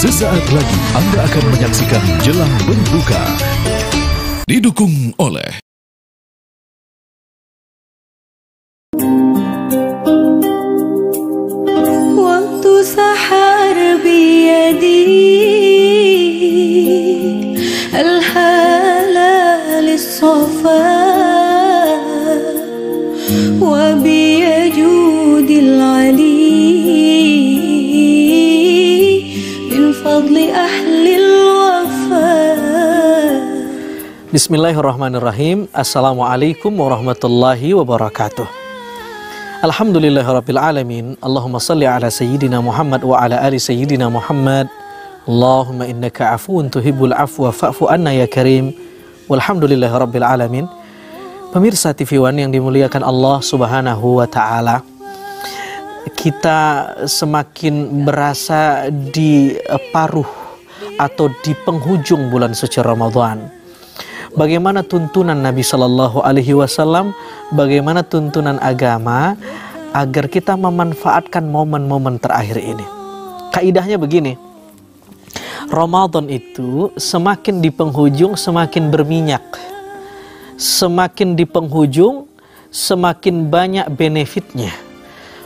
Sesaat lagi Anda akan menyaksikan Jelang Berbuka, didukung oleh Waktu sahar biyadi al-halal as-safa wa biyajudil ali fadli ahlil wafa. Bismillahirrahmanirrahim. Assalamualaikum warahmatullahi wabarakatuh. Alhamdulillahirabbil alamin. Allahumma salli ala sayyidina Muhammad wa ala ali sayyidina Muhammad. Allahumma innaka afuwun tuhibbul afwa fa'fu anna ya karim. Walhamdulillahirabbil alamin. Pemirsa TV One yang dimuliakan Allah Subhanahu wa taala, kita semakin berasa di paruh atau di penghujung bulan suci Ramadan. Bagaimana tuntunan Nabi Shallallahu Alaihi Wasallam, bagaimana tuntunan agama agar kita memanfaatkan momen-momen terakhir ini. Kaidahnya begini, Ramadan itu semakin di penghujung semakin berminyak, semakin di penghujung semakin banyak benefitnya.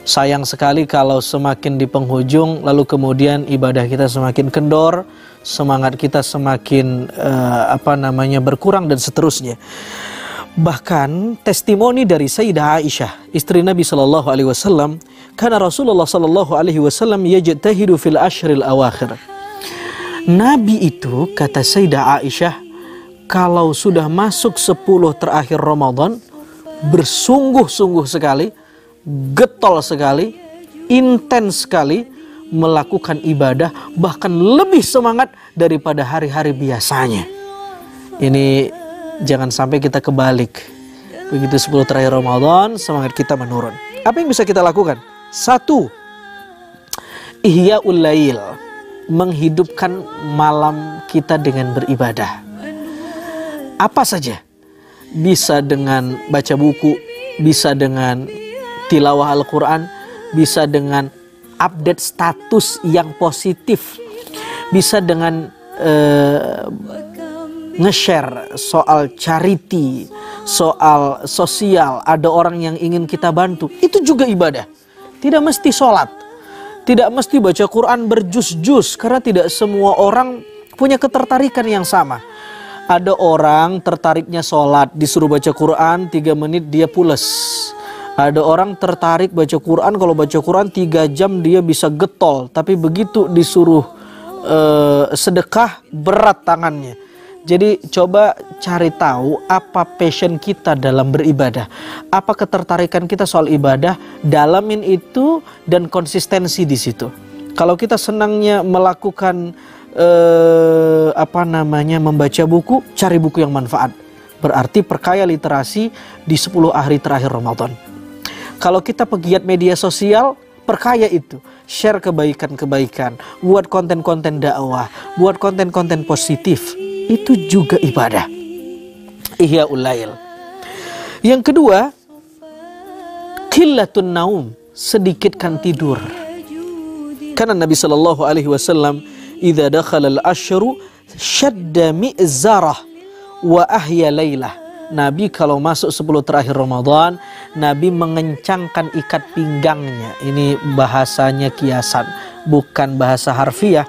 Sayang sekali kalau semakin di penghujung lalu kemudian ibadah kita semakin kendor, semangat kita semakin berkurang dan seterusnya. Bahkan testimoni dari Sayyidah Aisyah, istri Nabi sallallahu alaihi wasallam, karena Rasulullah sallallahu alaihi wasallam yajtahidu fil ashril awakhir. Nabi itu, kata Sayyidah Aisyah, kalau sudah masuk 10 terakhir Ramadan, bersungguh-sungguh sekali, getol sekali, intens sekali melakukan ibadah, bahkan lebih semangat daripada hari-hari biasanya. Ini jangan sampai kita kebalik. Begitu 10 terakhir Ramadan, semangat kita menurun. Apa yang bisa kita lakukan? 1. Ihya'ul lail, menghidupkan malam kita dengan beribadah. Apa saja? Bisa dengan baca buku, bisa dengan tilawah Al-Quran, bisa dengan update status yang positif, bisa dengan nge-share soal charity, soal sosial, ada orang yang ingin kita bantu. Itu juga ibadah. Tidak mesti sholat, tidak mesti baca Quran berjus-jus, karena tidak semua orang punya ketertarikan yang sama. Ada orang tertariknya sholat, disuruh baca Quran 3 menit dia pules. Ada orang tertarik baca Quran, kalau baca Quran 3 jam dia bisa getol. Tapi begitu disuruh sedekah, berat tangannya. Jadi coba cari tahu apa passion kita dalam beribadah. Apa ketertarikan kita soal ibadah, dalamin itu dan konsistensi di situ. Kalau kita senangnya melakukan membaca buku, cari buku yang manfaat. Berarti perkaya literasi di 10 hari terakhir Ramadan. Kalau kita pegiat media sosial, perkaya itu. Share kebaikan-kebaikan, buat konten-konten dakwah, buat konten-konten positif. Itu juga ibadah. Ihya'ul lail. Yang kedua, qillatun naum, sedikitkan tidur. Karena Nabi sallallahu alaihi wasallam, idza dakhala al-ashru shadda mi'zarah wa ahya lailah. Nabi kalau masuk 10 terakhir Ramadan, Nabi mengencangkan ikat pinggangnya. Ini bahasanya kiasan, bukan bahasa harfiah.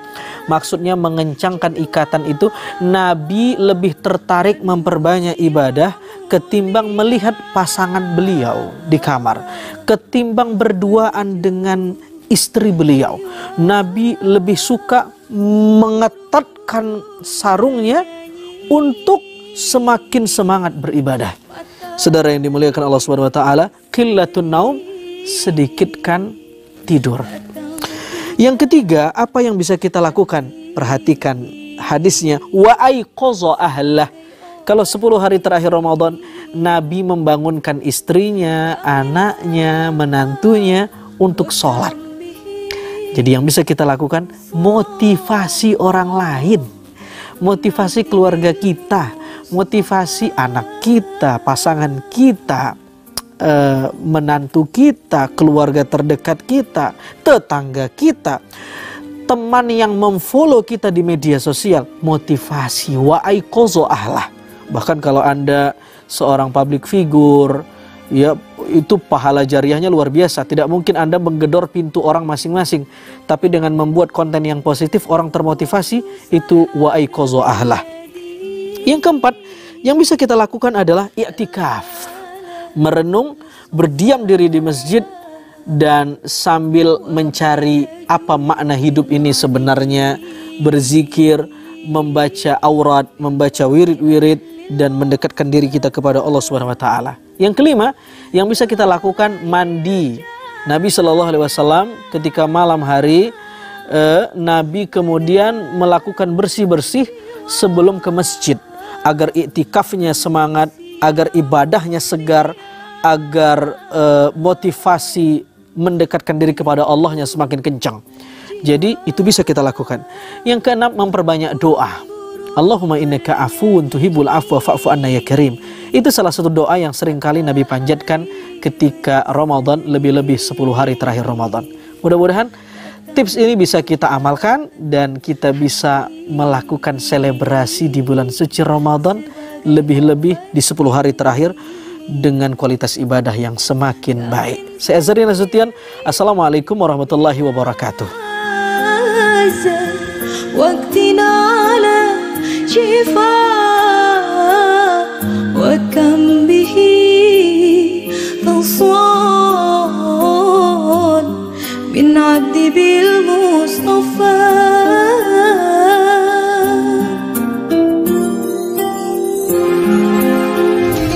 Maksudnya mengencangkan ikatan itu, Nabi lebih tertarik memperbanyak ibadah ketimbang melihat pasangan beliau di kamar, ketimbang berduaan dengan istri beliau. Nabi lebih suka mengetatkan sarungnya untuk semakin semangat beribadah. Saudara yang dimuliakan Allah Subhanahu wa taala, qillatun naum, sedikitkan tidur. Yang ketiga, apa yang bisa kita lakukan? Perhatikan hadisnya, wa aiqaza ahlah. Kalau 10 hari terakhir Ramadan, Nabi membangunkan istrinya, anaknya, menantunya untuk sholat. Jadi yang bisa kita lakukan, motivasi orang lain, motivasi keluarga kita, motivasi anak kita, pasangan kita, menantu kita, keluarga terdekat kita, tetangga kita, teman yang memfollow kita di media sosial. Motivasi wa aiqozo ahlah. Bahkan kalau Anda seorang public figure, ya itu pahala jariahnya luar biasa. Tidak mungkin Anda menggedor pintu orang masing-masing, tapi dengan membuat konten yang positif, orang termotivasi, itu wa aiqozo ahlah. Yang keempat yang bisa kita lakukan adalah i'tikaf, merenung, berdiam diri di masjid, dan sambil mencari apa makna hidup ini sebenarnya, berzikir, membaca aurat, membaca wirid-wirid, dan mendekatkan diri kita kepada Allah Subhanahu wa taala. Yang kelima yang bisa kita lakukan, mandi. Nabi Shallallahu alaihi wasallam ketika malam hari, Nabi kemudian melakukan bersih-bersih sebelum ke masjid agar iktikafnya semangat, agar ibadahnya segar, agar motivasi mendekatkan diri kepada Allahnya semakin kencang. Jadi itu bisa kita lakukan. Yang keenam, memperbanyak doa. Allahumma innaka afuwun tuhibbul afwa fa'fu anna ya karim. Itu salah satu doa yang sering kali Nabi panjatkan ketika Ramadan, lebih-lebih 10 hari terakhir Ramadan. Mudah-mudahan tips ini bisa kita amalkan dan kita bisa melakukan selebrasi di bulan suci Ramadan, lebih-lebih di 10 hari terakhir dengan kualitas ibadah yang semakin baik. Saya Azhari Nasution. Assalamualaikum warahmatullahi wabarakatuh. وقتنا على شفاء وكم به فصال من عبد بالمصطفى.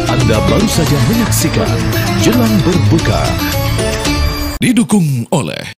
Anda baru saja menyaksikan Jelang Berbuka, didukung oleh